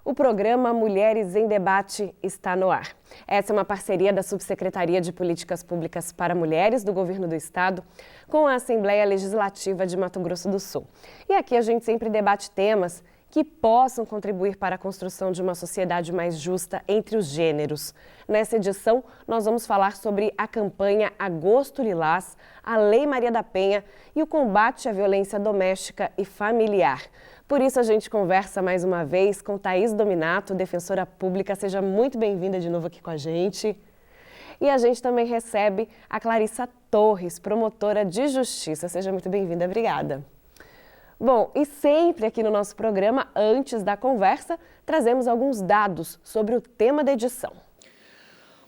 O programa Mulheres em Debate está no ar. Essa é uma parceria da Subsecretaria de Políticas Públicas para Mulheres do Governo do Estado com a Assembleia Legislativa de Mato Grosso do Sul. E aqui a gente sempre debate temas que possam contribuir para a construção de uma sociedade mais justa entre os gêneros. Nessa edição, nós vamos falar sobre a campanha Agosto Lilás, a Lei Maria da Penha e o combate à violência doméstica e familiar. Por isso, a gente conversa mais uma vez com Thaís Dominato, defensora pública. Seja muito bem-vinda de novo aqui com a gente. E a gente também recebe a Clarissa Torres, promotora de justiça. Seja muito bem-vinda, obrigada. Bom, e sempre aqui no nosso programa, antes da conversa, trazemos alguns dados sobre o tema da edição.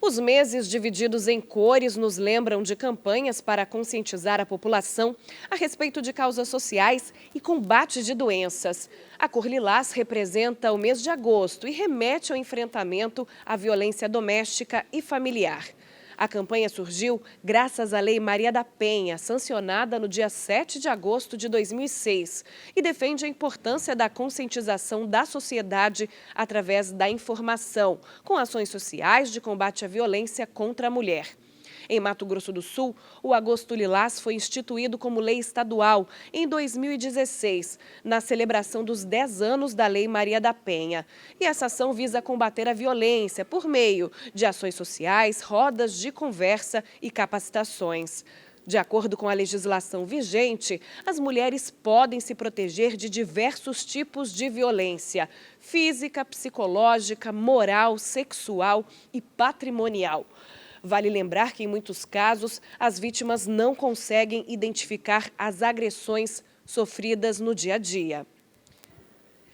Os meses divididos em cores nos lembram de campanhas para conscientizar a população a respeito de causas sociais e combate de doenças. A cor lilás representa o mês de agosto e remete ao enfrentamento à violência doméstica e familiar. A campanha surgiu graças à Lei Maria da Penha, sancionada no dia 7 de agosto de 2006, e defende a importância da conscientização da sociedade através da informação, com ações sociais de combate à violência contra a mulher. Em Mato Grosso do Sul, o Agosto Lilás foi instituído como lei estadual em 2016, na celebração dos 10 anos da Lei Maria da Penha. E essa ação visa combater a violência por meio de ações sociais, rodas de conversa e capacitações. De acordo com a legislação vigente, as mulheres podem se proteger de diversos tipos de violência: física, psicológica, moral, sexual e patrimonial. Vale lembrar que, em muitos casos, as vítimas não conseguem identificar as agressões sofridas no dia a dia.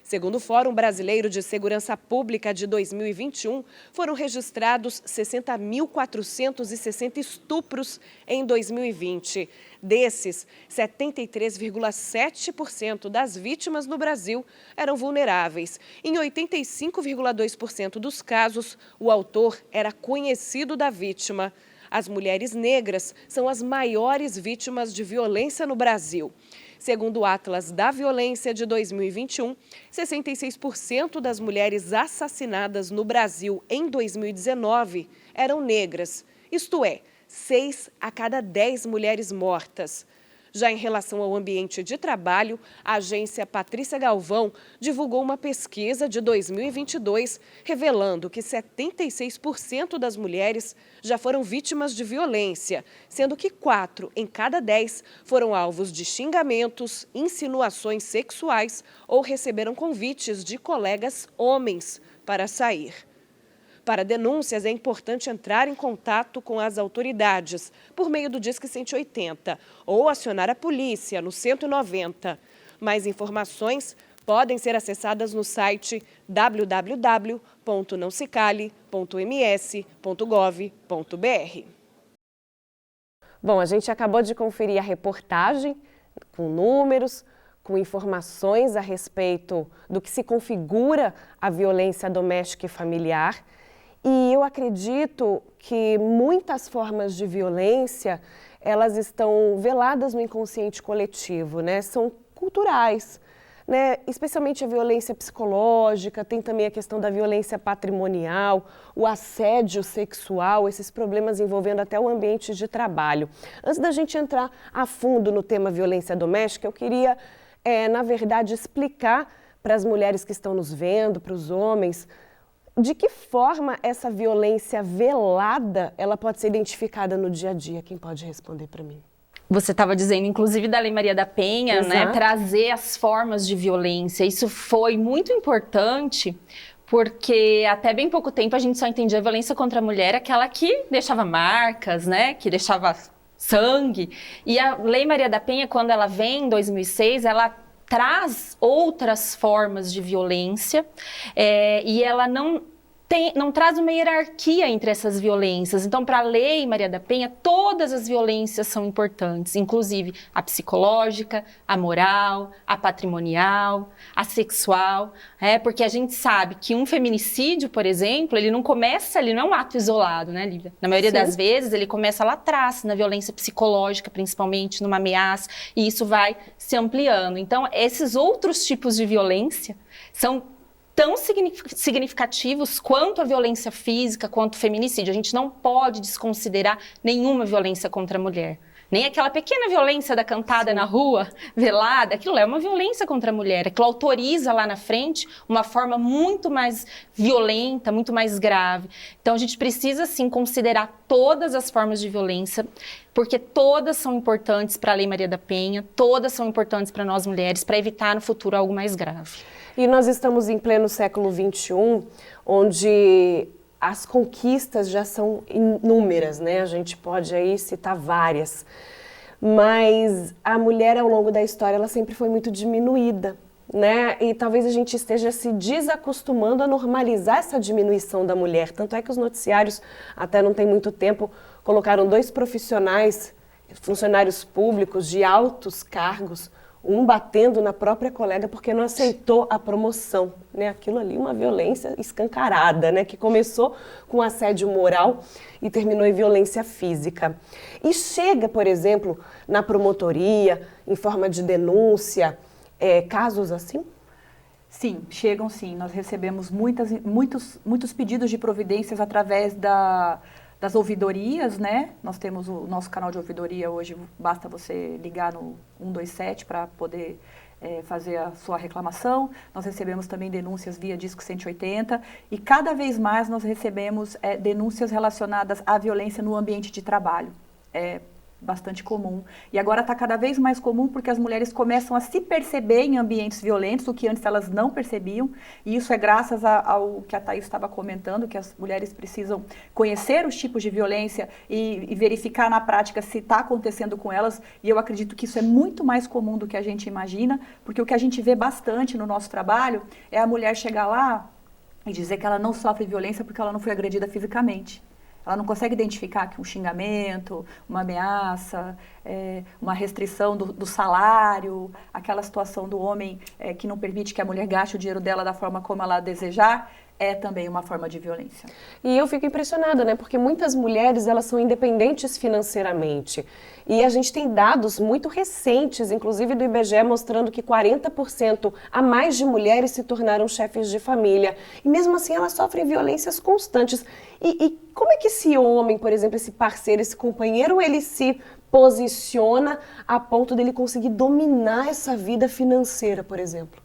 Segundo o Fórum Brasileiro de Segurança Pública de 2021, foram registrados 60.460 estupros em 2020. Desses, 73,7% das vítimas no Brasil eram vulneráveis. Em 85,2% dos casos, o autor era conhecido da vítima. As mulheres negras são as maiores vítimas de violência no Brasil. Segundo o Atlas da Violência de 2021, 66% das mulheres assassinadas no Brasil em 2019 eram negras, isto é, 6 a cada 10 mulheres mortas. Já em relação ao ambiente de trabalho, a agência Patrícia Galvão divulgou uma pesquisa de 2022, revelando que 76% das mulheres já foram vítimas de violência, sendo que 4 em cada 10 foram alvos de xingamentos, insinuações sexuais ou receberam convites de colegas homens para sair. Para denúncias, é importante entrar em contato com as autoridades por meio do Disque 180 ou acionar a polícia no 190. Mais informações podem ser acessadas no site www.naosecale.ms.gov.br. Bom, a gente acabou de conferir a reportagem com números, com informações a respeito do que se configura a violência doméstica e familiar. E eu acredito que muitas formas de violência, elas estão veladas no inconsciente coletivo, né? São culturais, né? Especialmente a violência psicológica, tem também a questão da violência patrimonial, o assédio sexual, esses problemas envolvendo até o ambiente de trabalho. Antes da gente entrar a fundo no tema violência doméstica, eu queria, na verdade, explicar para as mulheres que estão nos vendo, para os homens, de que forma essa violência velada ela pode ser identificada no dia a dia? Quem pode responder para mim? Você estava dizendo, inclusive, da Lei Maria da Penha, né, trazer as formas de violência. Isso foi muito importante, porque até bem pouco tempo a gente só entendia a violência contra a mulher, aquela que deixava marcas, né, que deixava sangue. E a Lei Maria da Penha, quando ela vem em 2006, ela traz outras formas de violência e ela não traz uma hierarquia entre essas violências. Então, para a Lei Maria da Penha, todas as violências são importantes, inclusive a psicológica, a moral, a patrimonial, a sexual, porque a gente sabe que um feminicídio, por exemplo, ele não é um ato isolado, né, Lívia? Na maioria das vezes, ele começa lá atrás, na violência psicológica, principalmente, numa ameaça, e isso vai se ampliando. Então, esses outros tipos de violência são tão significativos quanto a violência física, quanto o feminicídio. A gente não pode desconsiderar nenhuma violência contra a mulher. Nem aquela pequena violência da cantada na rua, velada, aquilo é uma violência contra a mulher. Aquilo autoriza lá na frente uma forma muito mais violenta, muito mais grave. Então a gente precisa sim considerar todas as formas de violência, porque todas são importantes para a Lei Maria da Penha, todas são importantes para nós mulheres, para evitar no futuro algo mais grave. E nós estamos em pleno século XXI, onde as conquistas já são inúmeras, né? A gente pode aí citar várias. Mas a mulher, ao longo da história, ela sempre foi muito diminuída, né? E talvez a gente esteja se desacostumando a normalizar essa diminuição da mulher. Tanto é que os noticiários, até não tem muito tempo, colocaram 2 profissionais, funcionários públicos de altos cargos, um batendo na própria colega porque não aceitou a promoção, né? Aquilo ali, uma violência escancarada, né? Que começou com assédio moral e terminou em violência física. E chega, por exemplo, na promotoria, em forma de denúncia, casos assim? Sim, chegam sim. Nós recebemos muitos pedidos de providências através das ouvidorias, né? Nós temos o nosso canal de ouvidoria hoje, basta você ligar no 127 para poder fazer a sua reclamação. Nós recebemos também denúncias via Disco 180 e cada vez mais nós recebemos denúncias relacionadas à violência no ambiente de trabalho. É bastante comum. E agora está cada vez mais comum porque as mulheres começam a se perceber em ambientes violentos, o que antes elas não percebiam. E isso é graças ao que a Thaís estava comentando, que as mulheres precisam conhecer os tipos de violência e verificar na prática se está acontecendo com elas. E eu acredito que isso é muito mais comum do que a gente imagina, porque o que a gente vê bastante no nosso trabalho é a mulher chegar lá e dizer que ela não sofre violência porque ela não foi agredida fisicamente. Ela não consegue identificar que um xingamento, uma ameaça, uma restrição do salário, aquela situação do homem que não permite que a mulher gaste o dinheiro dela da forma como ela desejar, é também uma forma de violência. E eu fico impressionada, né? Porque muitas mulheres, elas são independentes financeiramente. E a gente tem dados muito recentes, inclusive do IBGE, mostrando que 40% a mais de mulheres se tornaram chefes de família. E mesmo assim elas sofrem violências constantes. E como é que esse homem, por exemplo, esse parceiro, esse companheiro, ele se posiciona a ponto dele conseguir dominar essa vida financeira, por exemplo?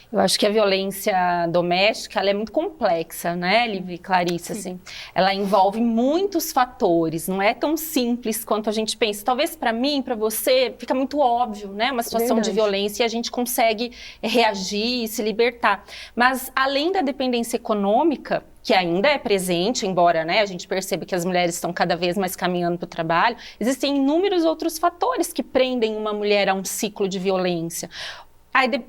Eu acho que a violência doméstica, ela é muito complexa, né, Liv e Clarice, assim. Ela envolve muitos fatores, não é tão simples quanto a gente pensa. Talvez para mim, para você, fica muito óbvio, né, uma situação de violência e a gente consegue reagir e se libertar. Mas, além da dependência econômica, que ainda é presente, embora, né, a gente perceba que as mulheres estão cada vez mais caminhando para o trabalho, existem inúmeros outros fatores que prendem uma mulher a um ciclo de violência.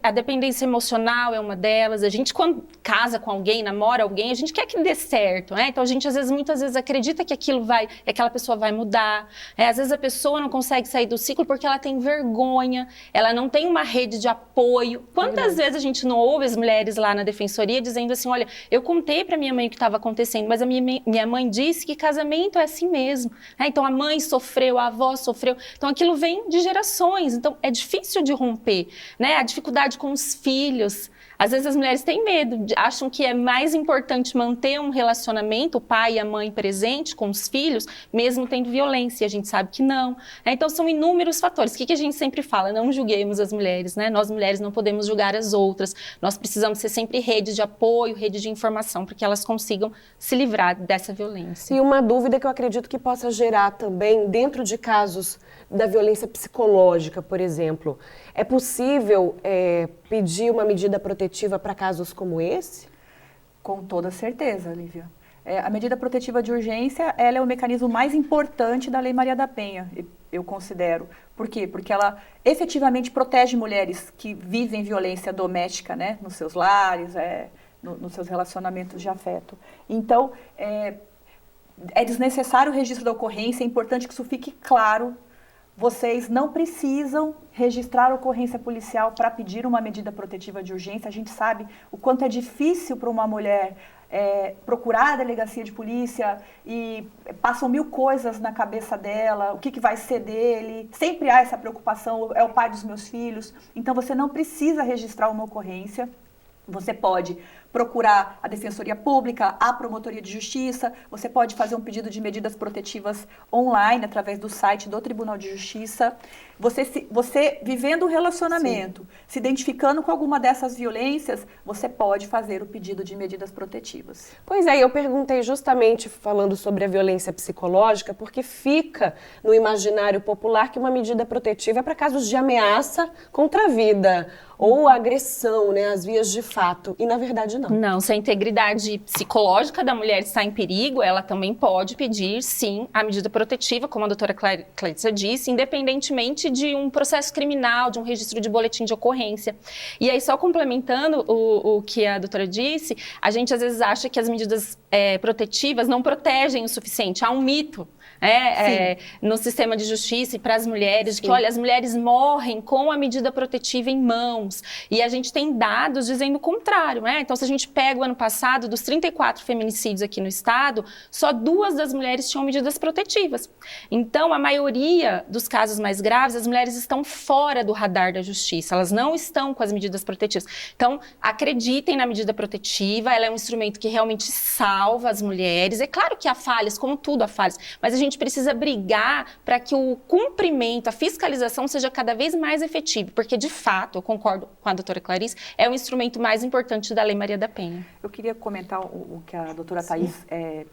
A dependência emocional é uma delas. A gente, quando casa com alguém, namora alguém, a gente quer que dê certo, né? Então, a gente, muitas vezes, acredita que aquela pessoa vai mudar. Às vezes, a pessoa não consegue sair do ciclo porque ela tem vergonha, ela não tem uma rede de apoio. Quantas vezes a gente não ouve as mulheres lá na defensoria dizendo assim, olha, eu contei para minha mãe o que estava acontecendo, mas a minha mãe disse que casamento é assim mesmo. Então, a mãe sofreu, a avó sofreu. Então, aquilo vem de gerações. Então, é difícil de romper, né? A dificuldade com os filhos. Às vezes as mulheres têm medo, acham que é mais importante manter um relacionamento, o pai e a mãe presente com os filhos, mesmo tendo violência, e a gente sabe que não. Então são inúmeros fatores. O que a gente sempre fala? Não julguemos as mulheres, né? Nós mulheres não podemos julgar as outras. Nós precisamos ser sempre rede de apoio, rede de informação, para que elas consigam se livrar dessa violência. E uma dúvida que eu acredito que possa gerar também, dentro de casos da violência psicológica, por exemplo, é possível pedir uma medida protetiva para casos como esse? Com toda certeza, Lívia. A medida protetiva de urgência, ela é o mecanismo mais importante da Lei Maria da Penha, eu considero. Por quê? Porque ela efetivamente protege mulheres que vivem violência doméstica, né, nos seus lares, nos seus relacionamentos de afeto. Então, é desnecessário o registro da ocorrência, é importante que isso fique claro. Vocês não precisam registrar a ocorrência policial para pedir uma medida protetiva de urgência. A gente sabe o quanto é difícil para uma mulher procurar a delegacia de polícia e passam 1000 coisas na cabeça dela, o que vai ser dele. Sempre há essa preocupação, é o pai dos meus filhos. Então, você não precisa registrar uma ocorrência. Você pode procurar a Defensoria Pública, a Promotoria de Justiça, você pode fazer um pedido de medidas protetivas online através do site do Tribunal de Justiça. Você vivendo um relacionamento, se identificando com alguma dessas violências, você pode fazer o pedido de medidas protetivas. Pois é, eu perguntei justamente falando sobre a violência psicológica, porque fica no imaginário popular que uma medida protetiva é para casos de ameaça contra a vida ou agressão, né, as vias de fato, e na verdade não. Não, se a integridade psicológica da mulher está em perigo, ela também pode pedir, sim, a medida protetiva, como a doutora Clarissa disse, independentemente de um processo criminal, de um registro de boletim de ocorrência. E aí, só complementando o que a doutora disse, a gente às vezes acha que as medidas protetivas não protegem o suficiente. Há um mito no sistema de justiça e para as mulheres, de que, olha, as mulheres morrem com a medida protetiva em mãos. E a gente tem dados dizendo o contrário, né? Então, se a gente pega o ano passado, dos 34 feminicídios aqui no estado, só 2 das mulheres tinham medidas protetivas. Então, a maioria dos casos mais graves, as mulheres estão fora do radar da justiça, elas não estão com as medidas protetivas. Então, acreditem na medida protetiva, ela é um instrumento que realmente salva as mulheres. É claro que há falhas, como tudo há falhas, mas a gente precisa brigar para que o cumprimento, a fiscalização seja cada vez mais efetivo, porque, de fato, eu concordo com a doutora Clarice, é o instrumento mais importante da Lei Maria da Penha. Eu queria comentar o que a doutora Thaís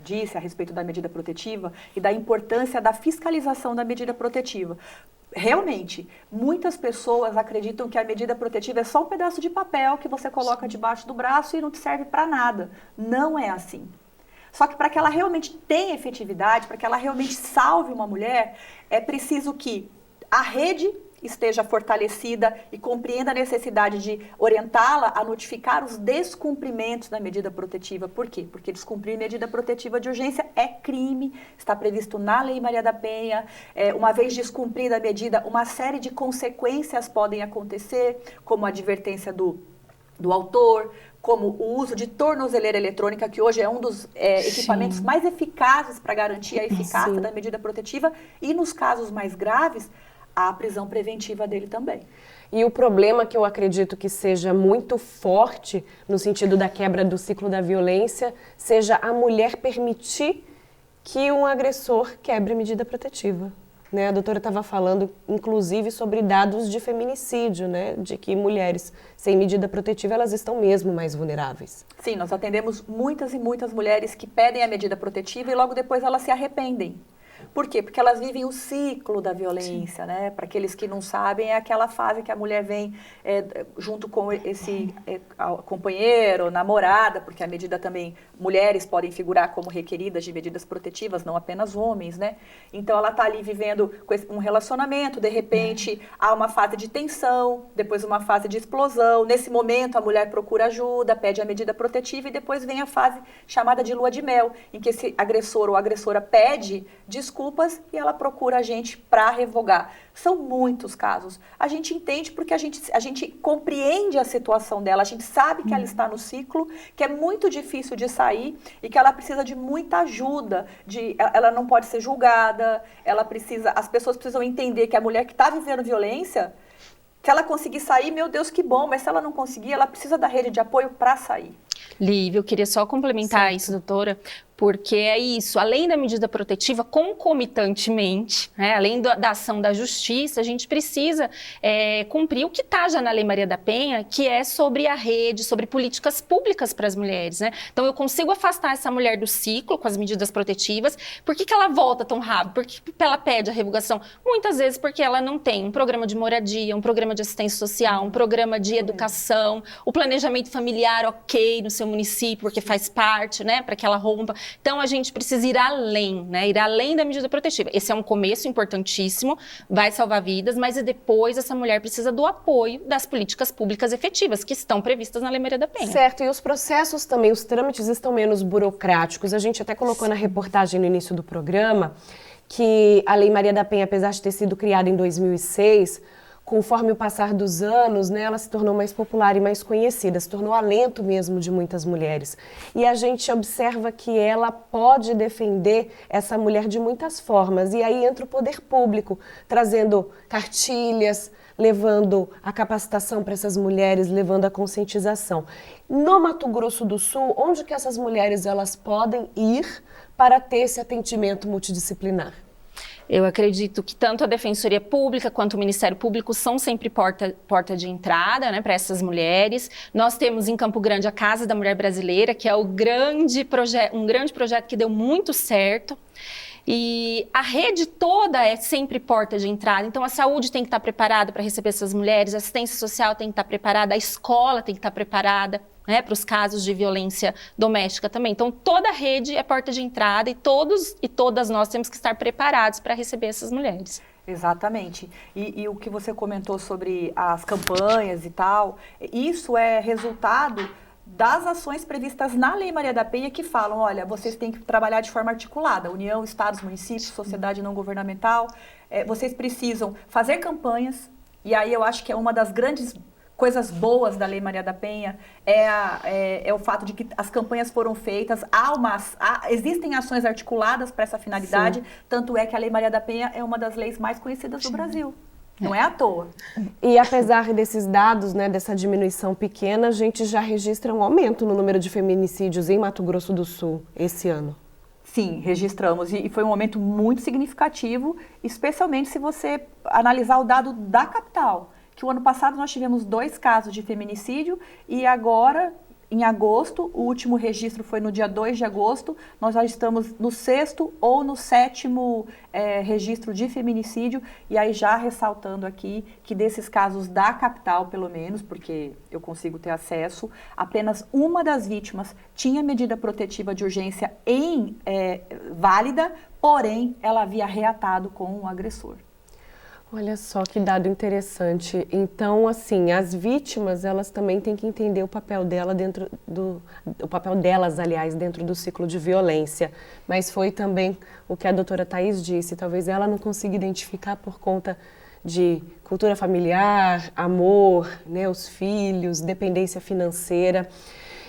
disse a respeito da medida protetiva e da importância da fiscalização da medida protetiva. Realmente, muitas pessoas acreditam que a medida protetiva é só um pedaço de papel que você coloca debaixo do braço e não te serve para nada. Não é assim. Só que para que ela realmente tenha efetividade, para que ela realmente salve uma mulher, é preciso que a rede esteja fortalecida e compreenda a necessidade de orientá-la a notificar os descumprimentos da medida protetiva. Por quê? Porque descumprir medida protetiva de urgência é crime, está previsto na Lei Maria da Penha. Uma vez descumprida a medida, uma série de consequências podem acontecer, como a advertência do autor, como o uso de tornozeleira eletrônica, que hoje é um dos equipamentos mais eficazes para garantir a eficácia da medida protetiva, e nos casos mais graves, a prisão preventiva dele também. E o problema que eu acredito que seja muito forte, no sentido da quebra do ciclo da violência, seja a mulher permitir que um agressor quebre a medida protetiva. Né? A doutora estava falando, inclusive, sobre dados de feminicídio, né? De que mulheres sem medida protetiva, elas estão mesmo mais vulneráveis. Sim, nós atendemos muitas e muitas mulheres que pedem a medida protetiva e logo depois elas se arrependem. Por quê? Porque elas vivem o ciclo da violência, né? Para aqueles que não sabem, é aquela fase que a mulher vem junto com esse companheiro, namorada, porque a medida também, mulheres podem figurar como requeridas de medidas protetivas, não apenas homens, né? Então ela está ali vivendo um relacionamento, de repente há uma fase de tensão, depois uma fase de explosão. Nesse momento a mulher procura ajuda, pede a medida protetiva e depois vem a fase chamada de lua de mel, em que esse agressor ou agressora pede desculpas e ela procura a gente para revogar. São muitos casos. A gente entende porque a gente compreende a situação dela, a gente sabe que ela está no ciclo, que é muito difícil de sair e que ela precisa de muita ajuda, ela não pode ser julgada, as pessoas precisam entender que a mulher que está vivendo violência, se ela conseguir sair, meu Deus, que bom, mas se ela não conseguir, ela precisa da rede de apoio para sair. Lívia, eu queria só complementar isso, doutora, porque é isso, além da medida protetiva, concomitantemente, né, além da ação da justiça, a gente precisa cumprir o que está já na Lei Maria da Penha, que é sobre a rede, sobre políticas públicas para as mulheres, né? Então, eu consigo afastar essa mulher do ciclo com as medidas protetivas. Por que ela volta tão rápido? Por que ela pede a revogação? Muitas vezes porque ela não tem um programa de moradia, um programa de assistência social, um programa de educação, o planejamento familiar ok no seu município, porque faz parte, né, para que ela rompa. Então, a gente precisa ir além, né? Ir além da medida protetiva. Esse é um começo importantíssimo, vai salvar vidas, mas depois essa mulher precisa do apoio das políticas públicas efetivas, que estão previstas na Lei Maria da Penha. Certo, e os processos também, os trâmites estão menos burocráticos. A gente até colocou na reportagem no início do programa que a Lei Maria da Penha, apesar de ter sido criada em 2006, conforme o passar dos anos, né, ela se tornou mais popular e mais conhecida, se tornou alento mesmo de muitas mulheres. E a gente observa que ela pode defender essa mulher de muitas formas. E aí entra o poder público, trazendo cartilhas, levando a capacitação para essas mulheres, levando a conscientização. No Mato Grosso do Sul, onde que essas mulheres elas podem ir para ter esse atendimento multidisciplinar? Eu acredito que tanto a Defensoria Pública quanto o Ministério Público são sempre porta de entrada, né, para essas mulheres. Nós temos em Campo Grande a Casa da Mulher Brasileira, que é um grande projeto que deu muito certo. E a rede toda é sempre porta de entrada. Então, a saúde tem que estar preparada para receber essas mulheres, a assistência social tem que estar preparada, a escola tem que estar preparada, né, para os casos de violência doméstica também. Então, toda a rede é porta de entrada e todos e todas nós temos que estar preparados para receber essas mulheres. Exatamente. E o que você comentou sobre as campanhas e tal, isso é resultado das ações previstas na Lei Maria da Penha que falam, olha, vocês têm que trabalhar de forma articulada, União, Estados, municípios, sociedade não governamental, vocês precisam fazer campanhas, e aí eu acho que é uma das grandes coisas boas da Lei Maria da Penha, é o fato de que as campanhas foram feitas, existem ações articuladas para essa finalidade, sim, tanto é que a Lei Maria da Penha é uma das leis mais conhecidas do Brasil. Não é à toa. E apesar desses dados, né, dessa diminuição pequena, a gente já registra um aumento no número de feminicídios em Mato Grosso do Sul esse ano. Sim, registramos. E foi um aumento muito significativo, especialmente se você analisar o dado da capital, que o ano passado nós tivemos 2 casos de feminicídio e agora, em agosto, o último registro foi no dia 2 de agosto, nós já estamos no 6º ou no 7º registro de feminicídio, e aí já ressaltando aqui que desses casos da capital, pelo menos, porque eu consigo ter acesso, apenas uma das vítimas tinha medida protetiva de urgência válida, porém ela havia reatado com o agressor. Olha só que dado interessante. Então, assim, as vítimas, elas também têm que entender o papel delas, aliás, dentro do ciclo de violência. Mas foi também o que a doutora Thaís disse, talvez ela não consiga identificar por conta de cultura familiar, amor, né, os filhos, dependência financeira.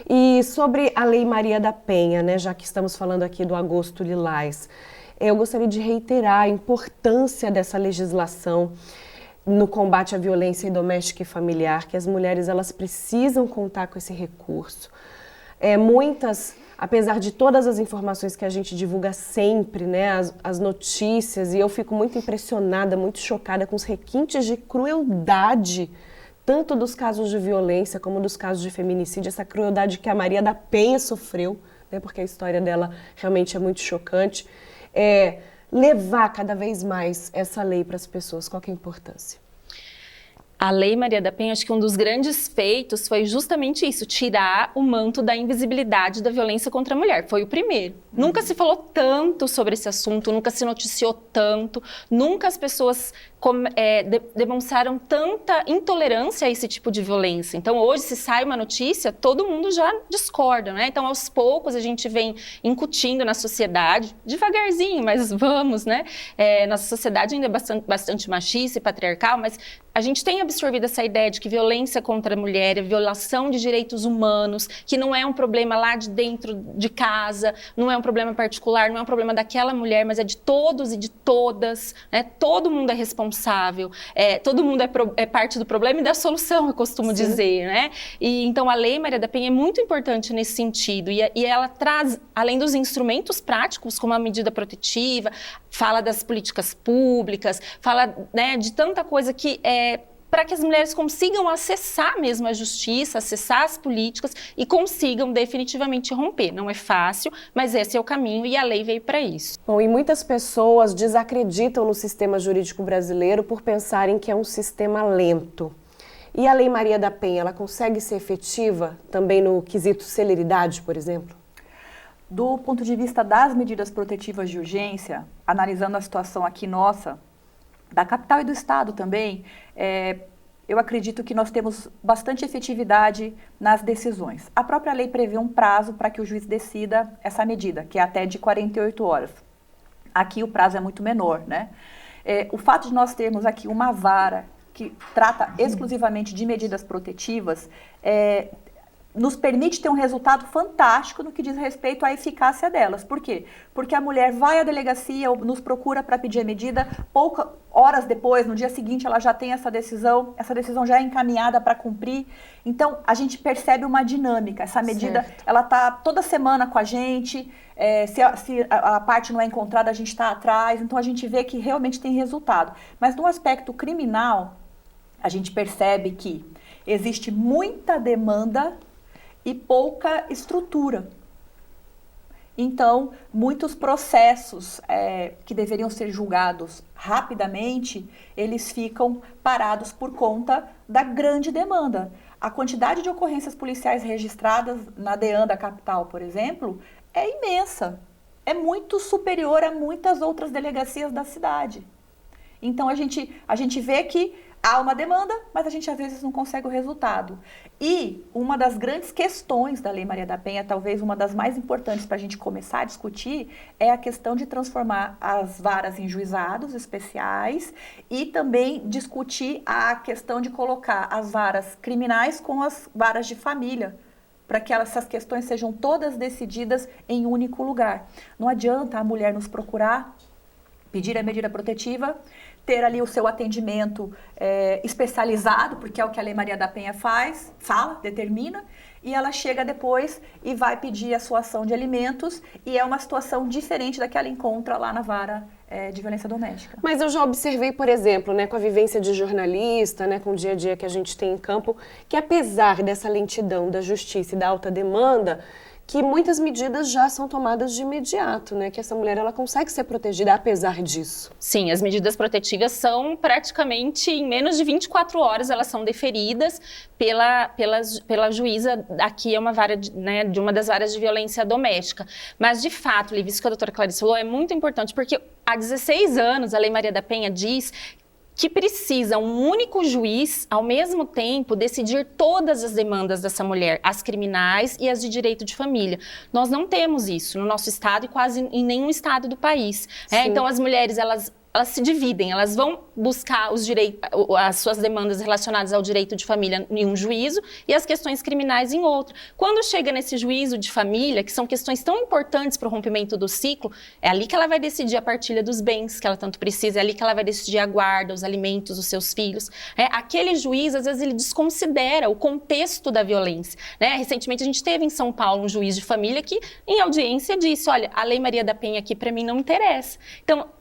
E sobre a Lei Maria da Penha, né, já que estamos falando aqui do Agosto Lilás, eu gostaria de reiterar a importância dessa legislação no combate à violência doméstica e familiar, que as mulheres elas precisam contar com esse recurso. Muitas, apesar de todas as informações que a gente divulga sempre, né, as notícias, e eu fico muito impressionada, muito chocada com os requintes de crueldade, tanto dos casos de violência como dos casos de feminicídio, essa crueldade que a Maria da Penha sofreu, né, porque a história dela realmente é muito chocante. Levar cada vez mais essa lei para as pessoas, qual que é a importância? A Lei Maria da Penha, acho que um dos grandes feitos foi justamente isso, tirar o manto da invisibilidade da violência contra a mulher. Foi o primeiro. Nunca se falou tanto sobre esse assunto, nunca se noticiou tanto, nunca as pessoas demonstraram tanta intolerância a esse tipo de violência. Então, hoje, se sai uma notícia, todo mundo já discorda, né? Então, aos poucos, a gente vem incutindo na sociedade, devagarzinho, mas vamos, né? Nossa sociedade ainda é bastante machista e patriarcal, mas a gente tem absorvido essa ideia de que violência contra a mulher é violação de direitos humanos, que não é um problema lá de dentro de casa, não é um problema particular, não é um problema daquela mulher, mas é de todos e de todas, né? Todo mundo é responsável, todo mundo é parte do problema e da solução, eu costumo dizer, né? E então a Lei Maria da Penha é muito importante nesse sentido, e ela traz, além dos instrumentos práticos, como a medida protetiva, fala das políticas públicas, fala, né, de tanta coisa que para que as mulheres consigam acessar mesmo a justiça, acessar as políticas e consigam definitivamente romper. Não é fácil, mas esse é o caminho e a lei veio para isso. Bom, e muitas pessoas desacreditam no sistema jurídico brasileiro por pensarem que é um sistema lento. E a Lei Maria da Penha, ela consegue ser efetiva também no quesito celeridade, por exemplo? Do ponto de vista das medidas protetivas de urgência, analisando a situação aqui nossa, da capital e do estado também, eu acredito que nós temos bastante efetividade nas decisões. A própria lei prevê um prazo para que o juiz decida essa medida, que é até de 48 horas. Aqui o prazo é muito menor, né? O fato de nós termos aqui uma vara que trata exclusivamente de medidas protetivas, nos permite ter um resultado fantástico no que diz respeito à eficácia delas. Por quê? Porque a mulher vai à delegacia ou nos procura para pedir a medida, poucas horas depois, no dia seguinte, ela já tem essa decisão já é encaminhada para cumprir. Então, a gente percebe uma dinâmica. Essa medida, ela está toda semana com a gente, se a parte não é encontrada, a gente está atrás, então a gente vê que realmente tem resultado. Mas no aspecto criminal, a gente percebe que existe muita demanda e pouca estrutura. Então, muitos processos que deveriam ser julgados rapidamente, eles ficam parados por conta da grande demanda. A quantidade de ocorrências policiais registradas na DEAN da capital, por exemplo, é imensa. É muito superior a muitas outras delegacias da cidade. Então, a gente vê que há uma demanda, mas a gente às vezes não consegue o resultado. E uma das grandes questões da Lei Maria da Penha, talvez uma das mais importantes para a gente começar a discutir, é a questão de transformar as varas em juizados especiais e também discutir a questão de colocar as varas criminais com as varas de família, para que essas questões sejam todas decididas em um único lugar. Não adianta a mulher nos procurar, pedir a medida protetiva, ter ali o seu atendimento especializado, porque é o que a Lei Maria da Penha determina, e ela chega depois e vai pedir a sua ação de alimentos, e é uma situação diferente da que ela encontra lá na vara de violência doméstica. Mas eu já observei, por exemplo, né, com a vivência de jornalista, né, com o dia a dia que a gente tem em campo, que apesar dessa lentidão da justiça e da alta demanda, que muitas medidas já são tomadas de imediato, né? Que essa mulher ela consegue ser protegida apesar disso. Sim, as medidas protetivas são praticamente em menos de 24 horas, elas são deferidas pela juíza. Aqui é uma vara de uma das varas de violência doméstica. Mas, de fato, Lívia, isso que a doutora Clarice falou é muito importante, porque há 16 anos a Lei Maria da Penha diz que precisa um único juiz, ao mesmo tempo, decidir todas as demandas dessa mulher, as criminais e as de direito de família. Nós não temos isso no nosso estado e quase em nenhum estado do país. Então, as mulheres, elas se dividem, elas vão buscar as suas demandas relacionadas ao direito de família em um juízo e as questões criminais em outro. Quando chega nesse juízo de família, que são questões tão importantes para o rompimento do ciclo, é ali que ela vai decidir a partilha dos bens que ela tanto precisa, é ali que ela vai decidir a guarda, os alimentos, os seus filhos. Aquele juiz, às vezes, ele desconsidera o contexto da violência. Recentemente, a gente teve em São Paulo um juiz de família que, em audiência, disse, olha, a Lei Maria da Penha aqui, para mim, não interessa. Então,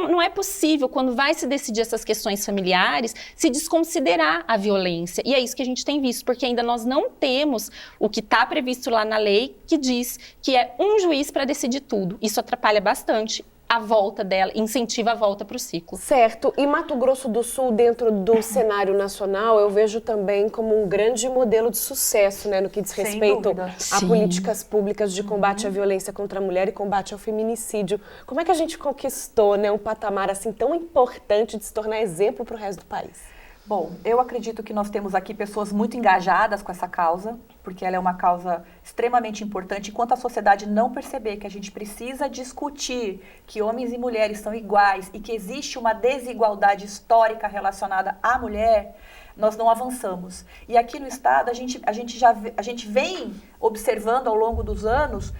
não é possível, quando vai se decidir essas questões familiares, se desconsiderar a violência. E é isso que a gente tem visto, porque ainda nós não temos o que está previsto lá na lei, que diz que é um juiz para decidir tudo. Isso atrapalha bastante a volta dela, incentiva a volta para o ciclo. Certo. E Mato Grosso do Sul, dentro do cenário nacional, eu vejo também como um grande modelo de sucesso, né, no que diz respeito a políticas públicas de combate à violência contra a mulher e combate ao feminicídio. Como é que a gente conquistou, né, um patamar assim tão importante de se tornar exemplo para o resto do país? Bom, eu acredito que nós temos aqui pessoas muito engajadas com essa causa, porque ela é uma causa extremamente importante. Enquanto a sociedade não perceber que a gente precisa discutir que homens e mulheres são iguais e que existe uma desigualdade histórica relacionada à mulher, nós não avançamos. E aqui no estado a gente vem observando ao longo dos anos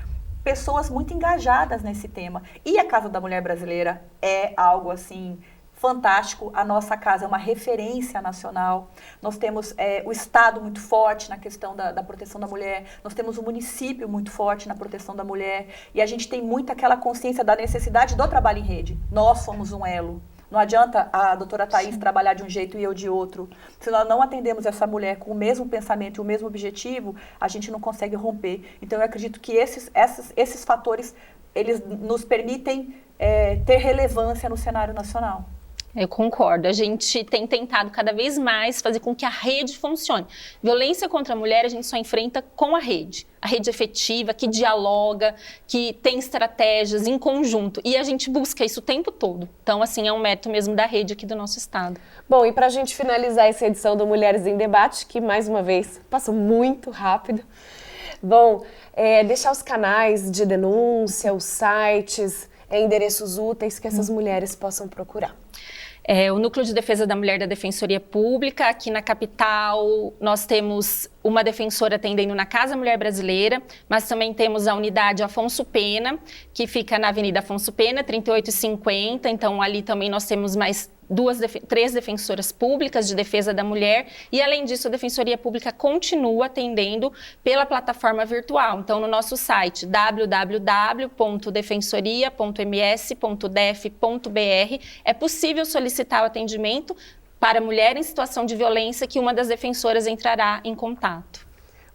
pessoas muito engajadas nesse tema. E a Casa da Mulher Brasileira é algo assim fantástico. A nossa casa é uma referência nacional. Nós temos o Estado muito forte na questão da proteção da mulher. Nós temos o município muito forte na proteção da mulher. E a gente tem muito aquela consciência da necessidade do trabalho em rede. Nós somos um elo. Não adianta a doutora Thaís trabalhar de um jeito e eu de outro. Se nós não atendemos essa mulher com o mesmo pensamento e o mesmo objetivo, a gente não consegue romper. Então, eu acredito que esses fatores, eles nos permitem ter relevância no cenário nacional. Eu concordo. A gente tem tentado cada vez mais fazer com que a rede funcione. Violência contra a mulher a gente só enfrenta com a rede efetiva, que dialoga, que tem estratégias em conjunto. E a gente busca isso o tempo todo. Então, assim, é um mérito mesmo da rede aqui do nosso estado. Bom, e para a gente finalizar essa edição do Mulheres em Debate, que mais uma vez passou muito rápido. Bom, deixar os canais de denúncia, os sites, endereços úteis que essas mulheres possam procurar. O Núcleo de Defesa da Mulher da Defensoria Pública. Aqui na capital, nós temos uma defensora atendendo na Casa Mulher Brasileira, mas também temos a unidade Afonso Pena, que fica na Avenida Afonso Pena, 3850. Então, ali também nós temos mais 3 defensoras públicas de defesa da mulher, e além disso a Defensoria Pública continua atendendo pela plataforma virtual. Então, no nosso site www.defensoria.ms.def.br é possível solicitar o atendimento para mulher em situação de violência, que uma das defensoras entrará em contato.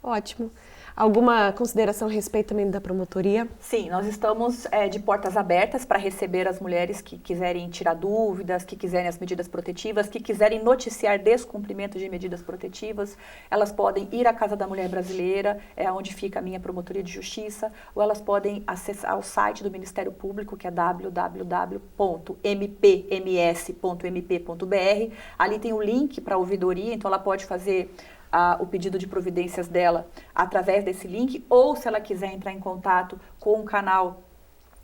Ótimo. Alguma consideração a respeito também da promotoria? Sim, nós estamos de portas abertas para receber as mulheres que quiserem tirar dúvidas, que quiserem as medidas protetivas, que quiserem noticiar descumprimento de medidas protetivas. Elas podem ir à Casa da Mulher Brasileira, onde fica a minha promotoria de justiça, ou elas podem acessar o site do Ministério Público, que é www.mpms.mp.br. Ali tem o link para a ouvidoria, então ela pode fazer o pedido de providências dela através desse link, ou se ela quiser entrar em contato com o canal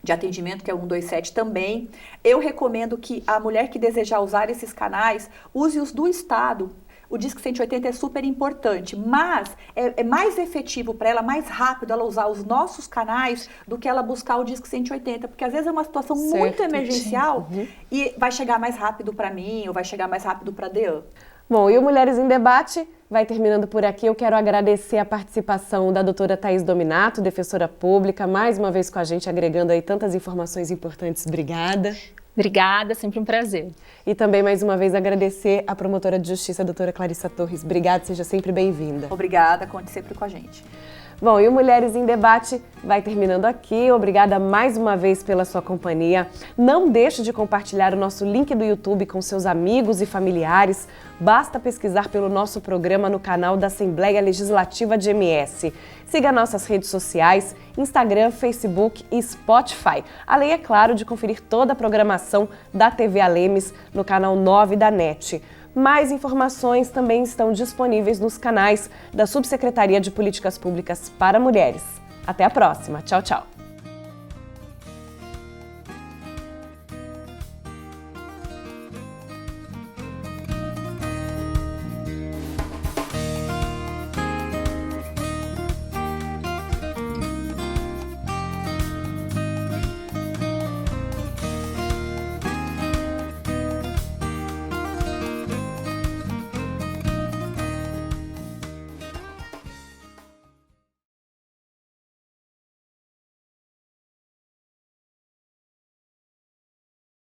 de atendimento, que é o 127 também. Eu recomendo que a mulher que desejar usar esses canais, use os do Estado. O Disque 180 é super importante, mas é mais efetivo para ela, mais rápido ela usar os nossos canais do que ela buscar o Disque 180, porque às vezes é uma situação muito emergencial e vai chegar mais rápido para mim, ou vai chegar mais rápido para a DEAN. Bom, e o Mulheres em Debate vai terminando por aqui. Eu quero agradecer a participação da doutora Thaís Dominato, defensora pública, mais uma vez com a gente, agregando aí tantas informações importantes. Obrigada. Obrigada, sempre um prazer. E também, mais uma vez, agradecer a promotora de justiça, a doutora Clarissa Torres. Obrigada, seja sempre bem-vinda. Obrigada, conte sempre com a gente. Bom, e o Mulheres em Debate vai terminando aqui. Obrigada mais uma vez pela sua companhia. Não deixe de compartilhar o nosso link do YouTube com seus amigos e familiares. Basta pesquisar pelo nosso programa no canal da Assembleia Legislativa de MS. Siga nossas redes sociais, Instagram, Facebook e Spotify. Além, é claro, de conferir toda a programação da TV Alemes no canal 9 da NET. Mais informações também estão disponíveis nos canais da Subsecretaria de Políticas Públicas para Mulheres. Até a próxima. Tchau, tchau.